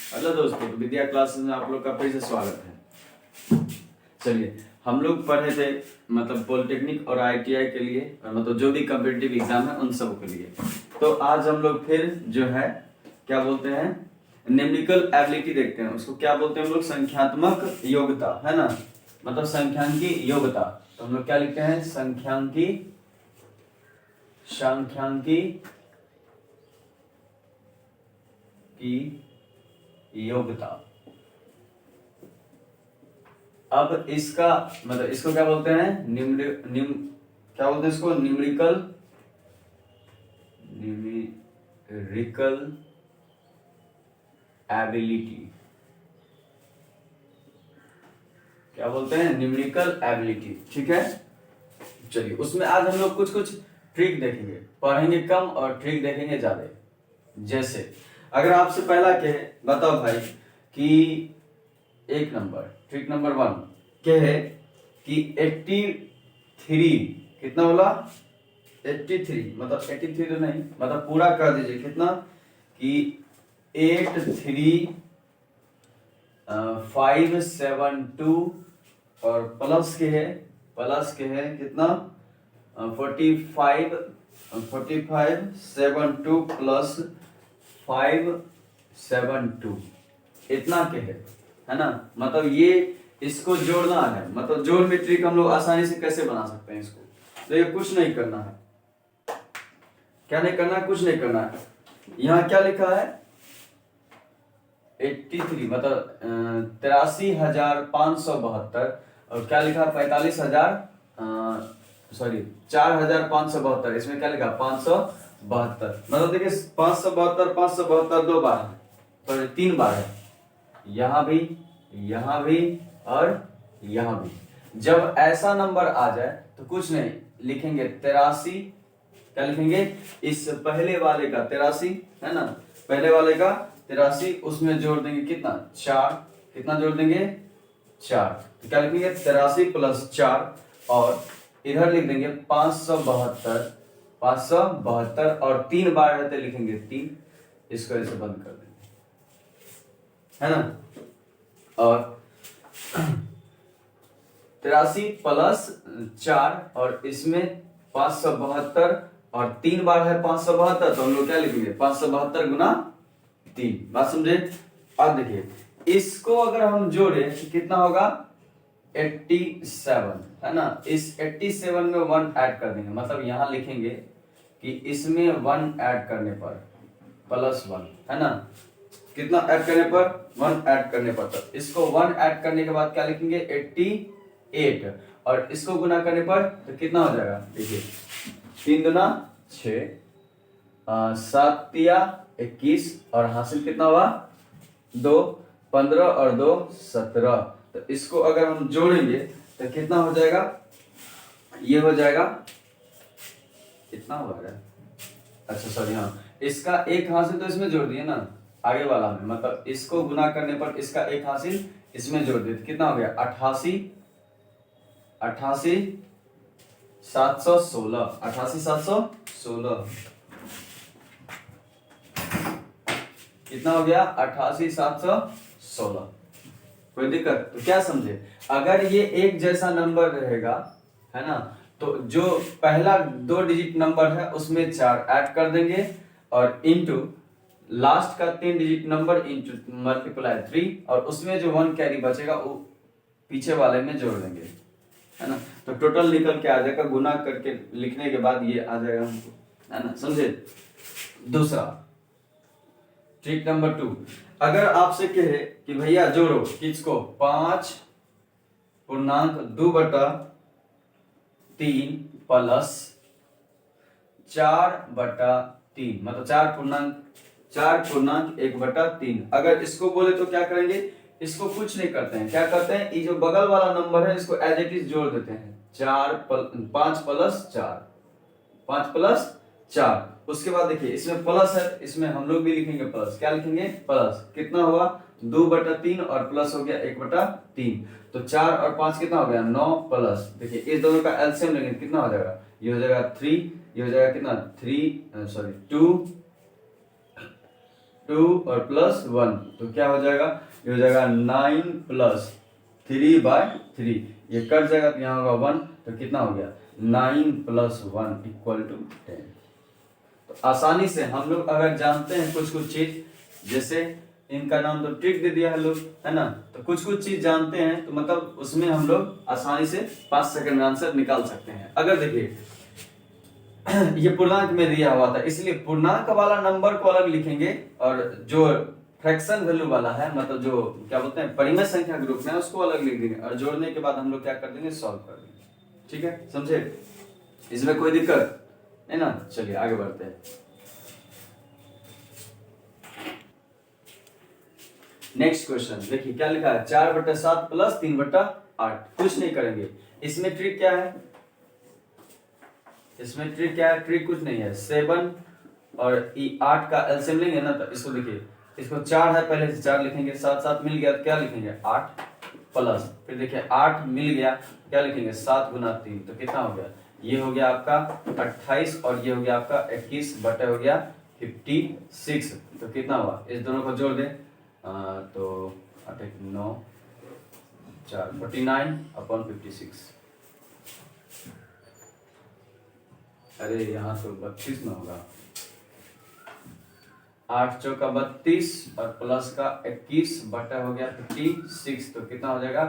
Hello दोस्तों, तो विद्या classes में आप लोग का फिर से स्वागत है। चलिए, हम लोग पढ़े थे मतलब पॉलिटेक्निक और आईटीआई के लिए, और मतलब जो भी कॉम्पिटिटिव एग्जाम है उन सब के लिए। तो आज हम लोग फिर जो है क्या बोलते हैं, न्यूमेरिकल एबिलिटी देखते हैं। उसको क्या बोलते हैं हम लोग, संख्यात्मक योग्यता, है ना। मतलब संख्यांकी योग्यता। तो हम लोग क्या लिखते हैं, संख्यांकी की योग्यता। अब इसका मतलब इसको क्या बोलते हैं, क्या बोलते हैं इसको, न्यूमेरिकल एबिलिटी। क्या बोलते हैं, न्यूमेरिकल एबिलिटी। ठीक है, चलिए उसमें आज हम लोग कुछ कुछ ट्रिक देखेंगे, पढ़ेंगे कम और ट्रिक देखेंगे ज्यादा। जैसे अगर आपसे पहला कहे, बताओ भाई कि एक नंबर, ट्रिक नंबर 1 कहे कि 83, कितना बोला, 83, मतलब 83 तो नहीं, मतलब पूरा कर दीजिए, कितना कि 83572 और प्लस के है कितना 4572 प्लस 572, इतना के है ना। मतलब ये इसको जोड़ना है, मतलब जोड़ में ट्रिक हम लोग आसानी से कैसे बना सकते हैं इसको। तो ये कुछ नहीं करना है, क्या नहीं करना है, कुछ नहीं करना है। यहाँ क्या लिखा है 83, मतलब 83,572, और क्या लिखा 4,572, इसमें क्या लिखा 572। मतलब देखिए 572 दो बार है, सॉरी 3 बार है, यहां भी और यहां भी। जब ऐसा नंबर आ जाए तो कुछ नहीं लिखेंगे 83, क्या लिखेंगे, इस पहले वाले का 83 है ना, पहले वाले का 83, उसमें जोड़ देंगे कितना 4, कितना जोड़ देंगे 4, तो क्या लिखेंगे 83 प्लस 4, और इधर लिख देंगे 572 और 3 बार रहते लिखेंगे 3, इसको ऐसे बंद कर देंगे, है ना। और 83 प्लस 4 और इसमें 572 और 3 बार है 572, तो हम लोग क्या लिखेंगे 572 गुना 3। बात समझे। अब देखिए इसको अगर हम जोड़े तो कितना होगा 87, है ना। इस 87 में 1 ऐड कर देंगे, मतलब यहां लिखेंगे कि इसमें 1 ऐड करने पर प्लस 1, है ना। कितना ऐड करने पर 1 ऐड करने पर, तो इसको 1 ऐड करने के बाद क्या लिखेंगे 88, और इसको गुना करने पर तो कितना हो जाएगा, देखिए 3 दूना 6, 7 तिया 21, और हासिल कितना हुआ 2, 15 और 2 17। तो इसको अगर हम जोड़ेंगे तो कितना हो जाएगा, ये हो जाएगा, कितना हो जाएगा, अच्छा सॉरी हाँ, इसका एक हासिल तो इसमें जोड़ दिए ना आगे वाला में, मतलब इसको गुना करने पर इसका एक हासिल इसमें जोड़ दिए, कितना हो गया 88,716 कितना हो गया 88,716। कोई दिक्कत, तो क्या समझे, अगर ये एक जैसा नंबर रहेगा, है ना, तो जो पहला 2 डिजिट नंबर है उसमें 4 ऐड कर देंगे, और इंटू लास्ट का 3 डिजिट नंबर इंटू मल्टीप्लाई 3, और उसमें जो 1 कैरी बचेगा वो पीछे वाले में जोड़ देंगे, है ना। तो टोटल निकल के आ जाएगा, गुना करके लिखने के बाद ये आ जाएगा हमको, है ना, समझे। दूसरा ट्रिक नंबर 2, अगर आपसे कहे कि भैया जोड़ो किसको 5.2/3 प्लस 4/3, मतलब 4.1/3, अगर इसको बोले तो क्या करेंगे, इसको कुछ नहीं करते हैं, क्या करते हैं, ये जो बगल वाला नंबर है इसको एज इट इज जोड़ देते हैं, 5 प्लस 4। उसके बाद देखिए इसमें प्लस है, इसमें हम लोग भी लिखेंगे प्लस, क्या लिखेंगे प्लस, कितना हुआ 2/3 और प्लस हो गया 1/3, तो 4 और 5 कितना हो गया 9, प्लस देखिए इस दोनों का एलसीएम लेंगे कितना हो जाएगा, ये हो जाएगा 3, ये हो जाएगा कितना 2, 2 और प्लस 1, तो क्या हो जाएगा, ये हो जाएगा 9 प्लस 3/3, ये कट जाएगा तो यहाँ होगा 1, तो कितना हो गया 9 प्लस 1 इक्वल टू 10। तो आसानी से हम लोग अगर जानते हैं कुछ कुछ चीज, जैसे इनका नाम तो ट्रिक दे दिया है लोग, है ना, तो कुछ कुछ चीज जानते हैं तो मतलब उसमें हम लोग आसानी से 5 सेकंड में आंसर निकाल सकते हैं। अगर देखिए ये पूर्णांक में दिया हुआ था, इसलिए पूर्णांक वाला नंबर को अलग लिखेंगे और जो फ्रैक्शन वैल्यू वाला है, मतलब जो क्या बोलते हैं परिमेय संख्या ग्रुप में, उसको अलग लिख देंगे और जोड़ने के बाद हम लोग क्या कर देंगे, सॉल्व कर देंगे। ठीक है, समझे, इसमें कोई दिक्कत है ना। चलिए आगे बढ़ते हैं। नेक्स्ट क्वेश्चन देखिए क्या लिखा है, 4/7 प्लस 3/8। कुछ नहीं करेंगे, इसमें ट्रिक क्या है, इसमें ट्रिक क्या है, ट्रिक कुछ नहीं है, 7 और 8 का एलसीएम लेंगे ना, तो इसको देखिए, इसको 4 है पहले से 4 लिखेंगे, 7 मिल गया तो क्या लिखेंगे 8 प्लस, फिर देखिए 8 मिल गया क्या लिखेंगे 7 गुना 3, तो कितना हो गया, ये हो गया आपका 28 और ये हो गया आपका 21 बटे हो गया 56, तो कितना हुआ, इस दोनों को जोड़ दें तो 8 9 4 49/56। अरे यहाँ तो 32 में होगा, 8 चौका 32 और प्लस का 21 बटा हो गया 56, तो कितना हो जाएगा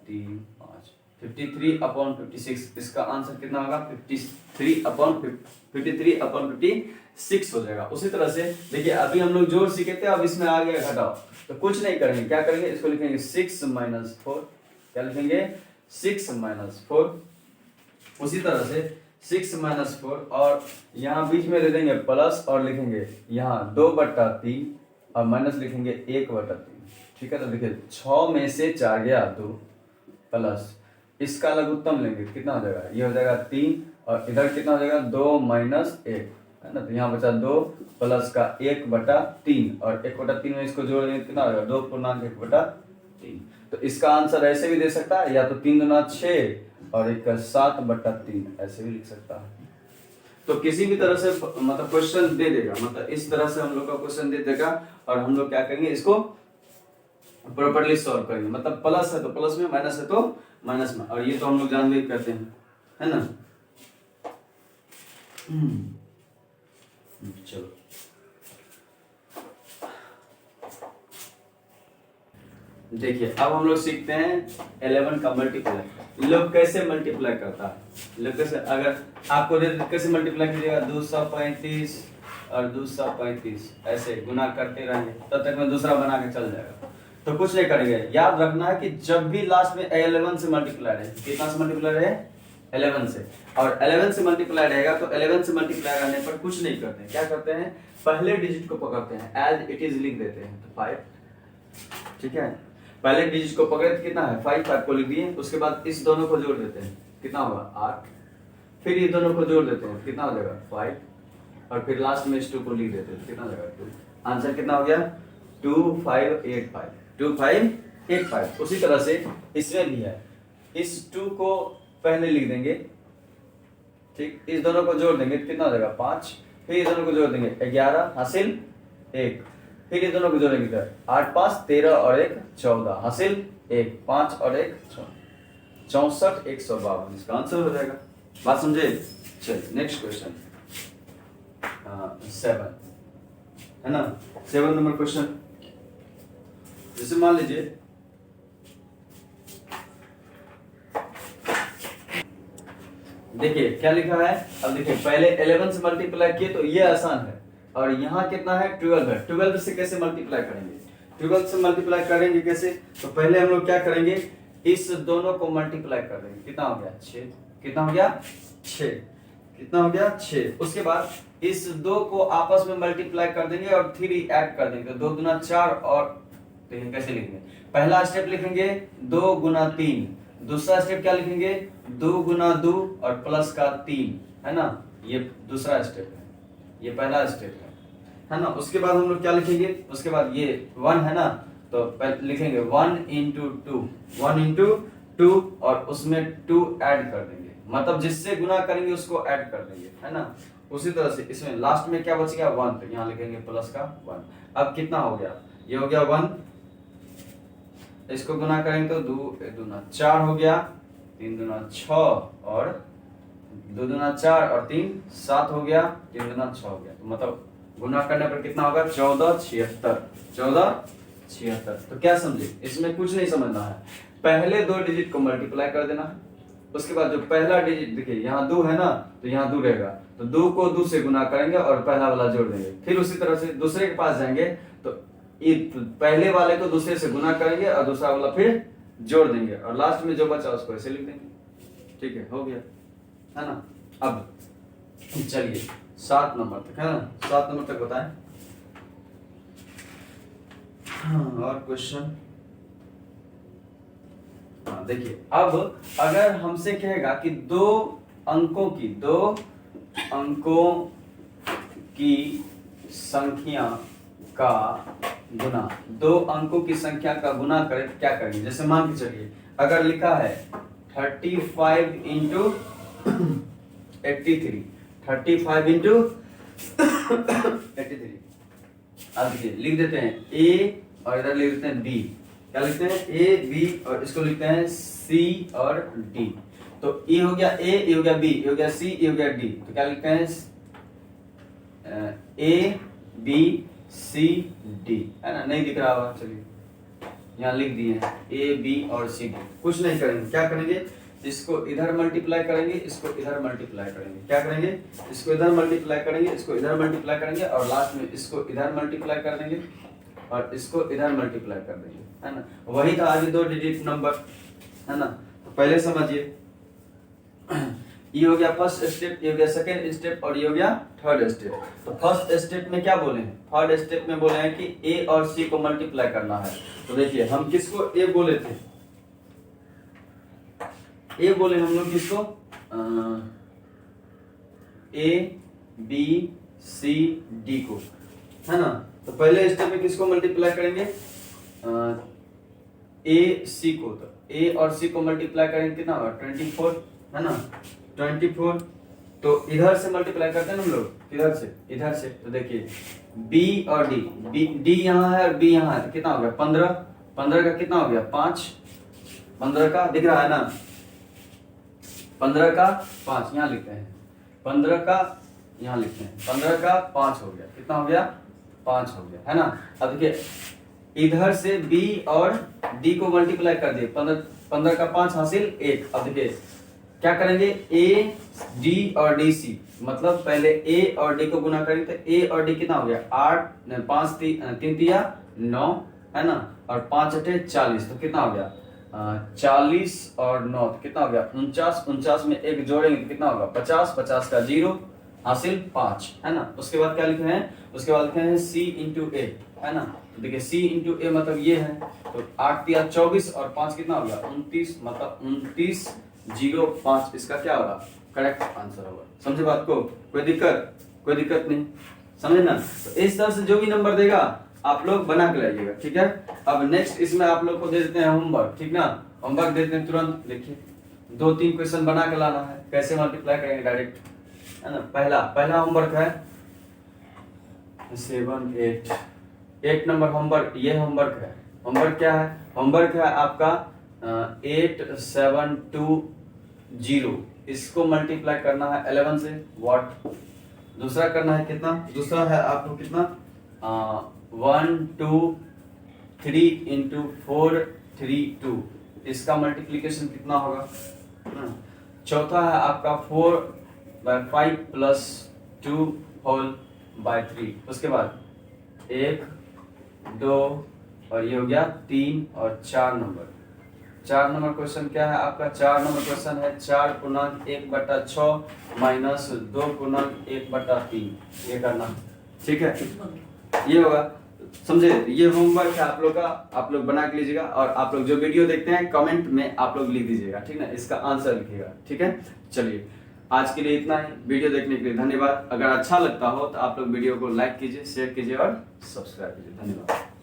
3 5 53/56। इसका आंसर कितना होगा 53/56 हो जाएगा। उसी तरह से देखिए अभी हम लोग जोड़ सीखे थे, अब इसमें आ गया घटाओ, तो कुछ नहीं करेंगे, क्या करेंगे, इसको लिखेंगे 6 - 4, क्या लिखेंगे 6 - 4। उसी तरह से 6 - 4 और यहाँ बीच में दे देंगे प्लस और लिखेंगे यहाँ 2/3 और माइनस लिखेंगे 1/3। ठीक है, तो देखिए 6 में से 4 गया 2 प्लस इसका लघुत्तम लेंगे, कितना हो जाएगा, ये हो जाएगा 3 और इधर कितना हो जाएगा 2 - 1, है ना, तो यहाँ बचा 2 प्लस का 1/3 और 1/3 में इसको जोड़ देंगे कितना हो जाएगा 2.1/3। तो इसका आंसर ऐसे भी दे सकता है, या तो 3 दूना 6 और एक 7/3 ऐसे भी लिख सकता है। तो किसी भी तरह से मतलब क्वेश्चन दे देगा, मतलब इस तरह से हम लोग का क्वेश्चन दे देगा और हम लोग क्या करेंगे, इसको प्रॉपर्ली सॉल्व करेंगे, मतलब प्लस है तो प्लस में, माइनस है तो माइनस में, और ये तो हम लोग जानते करते हैं, है ना। चलो देखिए अब हम लोग सीखते हैं 11 का मल्टीप्लाई, लोग कैसे मल्टीप्लाई करता है, लोग कैसे, अगर आपको दे कैसे मल्टीप्लाई कीजिएगा 235 और 235 ऐसे गुना करते रहेंगे, तब तक में दूसरा बना के चल जाएगा। तो कुछ नहीं करेंगे, याद रखना है कि जब भी लास्ट में 11 से मल्टीप्लाई रहे, कितना से मल्टीप्लाई रहे 11 से, और 11 से मल्टीप्लाई रहेगा तो 11 से मल्टीप्लाई रहने पर कुछ नहीं करते हैं, क्या करते हैं पहले डिजिट को पकड़ते हैं, एज इट इज लिख देते हैं, तो 5। ठीक है, पहले डिजिट को पकड़े तो कितना है 5 को लिख दिए, उसके बाद इस दोनों को जोड़ देते हैं, कितना होगा 8, फिर ये दोनों को जोड़ देते हैं, कितना हो जाएगा 5 और फिर लास्ट में इस 2 को लिख देते हैं, कितना हो जाएगा 2। आंसर कितना हो गया 2585। उसी तरह से इसमें भी है, इस 2 को पहले लिख देंगे, ठीक, इस दोनों को जोड़ देंगे कितना हो जाएगा 5, फिर ये दोनों को जोड़ देंगे 11 हासिल 1, फिर ये दोनों को जोड़ेंगे इधर 8 5 13 और 1 14 हासिल 1 5 और 1 64 152, इसका आंसर हो जाएगा। बात समझे। चलिए नेक्स्ट क्वेश्चन 7 है ना, 7 नंबर क्वेश्चन। जैसे मान लीजिए देखिए क्या लिखा है, अब देखिए पहले 11 से मल्टीप्लाई किए तो ये आसान है, और यहाँ कितना है 12 है, 12 से कैसे मल्टीप्लाई करेंगे, 12 से मल्टीप्लाई करेंगे कैसे, तो पहले हम लोग क्या करेंगे इस दोनों को मल्टीप्लाई कर देंगे, कितना हो गया 6, कितना हो गया 6, कितना हो गया 6। उसके बाद इस 2 को आपस में मल्टीप्लाई कर देंगे और 3 ऐड कर देंगे, 2 दूना 4 और देखिए कैसे लिखेंगे, पहला स्टेप लिखेंगे 2 गुना 3, दूसरा स्टेप क्या लिखेंगे 2 गुना 2 और प्लस का 3, है ना, ये दूसरा स्टेप है, ये पहला स्टेप है ना। उसके बाद हम लोग क्या लिखेंगे, उसके बाद ये 1 है ना, तो लिखेंगे 1 × 2, 1 × 2 और उसमें 2 ऐड कर देंगे, मतलब जिससे गुना करेंगे उसको ऐड कर देंगे, है ना। उसी तरह से इसमें लास्ट में क्या बच गया 1, तो यहाँ लिखेंगे प्लस का 1। अब कितना हो गया, ये हो गया 1, इसको गुना करेंगे तो 2 दूना 4 हो गया, 3 दूना 6 और 2 दूना 4 और 3 7 हो गया, 3 दूना 6 हो गया। तो मतलब गुना करने पर कितना होगा 1476। तो क्या समझे, इसमें कुछ नहीं समझना है, पहले 2 डिजिट को मल्टीप्लाई कर देना है, उसके बाद जो पहला डिजिट देखिए यहाँ 2 है ना, तो यहाँ 2 रहेगा, तो 2 को 2 से गुना करेंगे और पहला वाला जोड़ देंगे। फिर उसी तरह से दूसरे के पास जाएंगे तो पहले वाले को दूसरे से गुना करेंगे और दूसरा वाला फिर जोड़ देंगे और लास्ट में जो बचा उसको ऐसे लिख देंगे। ठीक है, हो गया, है ना। अब चलिए 7 नंबर तक, है ना, 7 नंबर तक बताएं। और क्वेश्चन देखिए, अब अगर हमसे कहेगा कि 2 अंकों की संख्या का गुना, 2 अंकों की संख्या का गुना करें, क्या करेंगे। जैसे मान के चलिए अगर लिखा है 35 इंटू 83, 35 इंटू 83, अब देखिए लिख देते हैं A और इधर लिख देते हैं B। क्या लिखते हैं A B और इसको लिखते हैं C और D। तो E हो गया A, E हो गया B, E हो गया C, E हो गया D। तो क्या लिखते हैं A B C D, है ना। नहीं दिख रहा होगा, चलिए यहाँ लिख दिए हैं A B और C D। कुछ नहीं करेंगे, क्या करेंगे, इसको इधर मल्टीप्लाई करेंगे, इसको इधर मल्टीप्लाई करेंगे। क्या करेंगे, इसको इधर मल्टीप्लाई करेंगे, इसको इधर मल्टीप्लाई करेंगे और लास्ट में इसको इधर मल्टीप्लाई कर देंगे और इसको इधर मल्टीप्लाई कर देंगे, है ना। वही था आगे 2 डिजिट नंबर, है ना। तो पहले समझिए, ये हो गया फर्स्ट स्टेप, ये हो गया सेकंड स्टेप और ये हो गया थर्ड स्टेप। तो फर्स्ट स्टेप में क्या बोले हैं, थर्ड स्टेप में बोले हैं कि A और C को मल्टीप्लाई करना है। तो देखिए हम किसको A बोले थे, A बोले हम लोग किसको, A B C D को, है ना। तो पहले स्टेप में किसको मल्टीप्लाई करेंगे, A C को। तो A और C को मल्टीप्लाई करेंगे कितना होगा 24, है ना, 24। तो इधर से मल्टीप्लाई करते हैं हम लोग, किधर से, इधर से। तो देखिए B और D यहाँ है और B यहाँ है, तो कितना हो गया 15, 15 का कितना हो गया 5, 15 का दिख रहा है ना, 15 का 5 यहाँ लिखते हैं, 15 का यहाँ लिखते हैं, 15 का 5 हो गया, कितना हो गया 5 हो गया, है ना। अब देखिए इधर से B और D को मल्टीप्लाई कर दिए, 15 का 5 हासिल 1। अब देखिए क्या करेंगे, A D और D C, मतलब पहले A और D को गुना करेंगे तो A और D कितना हो गया 8, 5 3 तिया 9, है ना, और 5 अठे 40। तो कितना हो गया 40 और 9 तो कितना हो गया 49, 49 में एक जोड़ेंगे तो कितना होगा 50, 50 का 0 हासिल 5, है ना। उसके बाद क्या लिखे हैं, उसके बाद लिखे हैं C इंटू A, है ना। तो देखिए C इंटू A मतलब ये है, तो 8 तिया 24 और 5 कितना हो गया 29, मतलब 2905 इसका क्या होगा करेक्ट आंसर होगा। समझे बात को, कोई दिक्कत नहीं, समझे ना। तो इस तरह से जो भी नंबर देगा आप लोग बना के लाइएगा, ठीक है। अब नेक्स्ट इसमें आप लोग को दे देते हैं होमवर्क, ठीक ना, होमवर्क दे देते हैं तुरंत। देखिए 2-3 क्वेश्चन बना के लाना है, कैसे मल्टीप्लाई करेंगे डायरेक्ट, है ना। पहला होमवर्क है 7 8 नंबर होमवर्क, ये होमवर्क है। होमवर्क क्या है, होमवर्क है आपका 8720, इसको मल्टीप्लाई करना है 11 से व्हाट। दूसरा करना है कितना, दूसरा है आपको कितना 1 2 3 इंटू 4 3 2, इसका मल्टीप्लीकेशन कितना होगा। चौथा है आपका 4/5 प्लस 2 होल बाय 3। उसके बाद 1 2 और ये हो गया 3 और 4 नंबर। 4 नंबर क्वेश्चन क्या है आपका, 4 नंबर क्वेश्चन है 4×1/6 माइनस 2×1/3, ये करना, ठीक है। ये होगा, समझे। ये होमवर्क है आप लोग का, आप लोग बना के लीजिएगा और आप लोग जो वीडियो देखते हैं कमेंट में आप लोग लिख दीजिएगा, ठीक ना, इसका आंसर लिखिएगा, ठीक है। चलिए आज के लिए इतना ही, वीडियो देखने के लिए धन्यवाद। अगर अच्छा लगता हो तो आप लोग वीडियो को लाइक कीजिए, शेयर कीजिए और सब्सक्राइब कीजिए। धन्यवाद।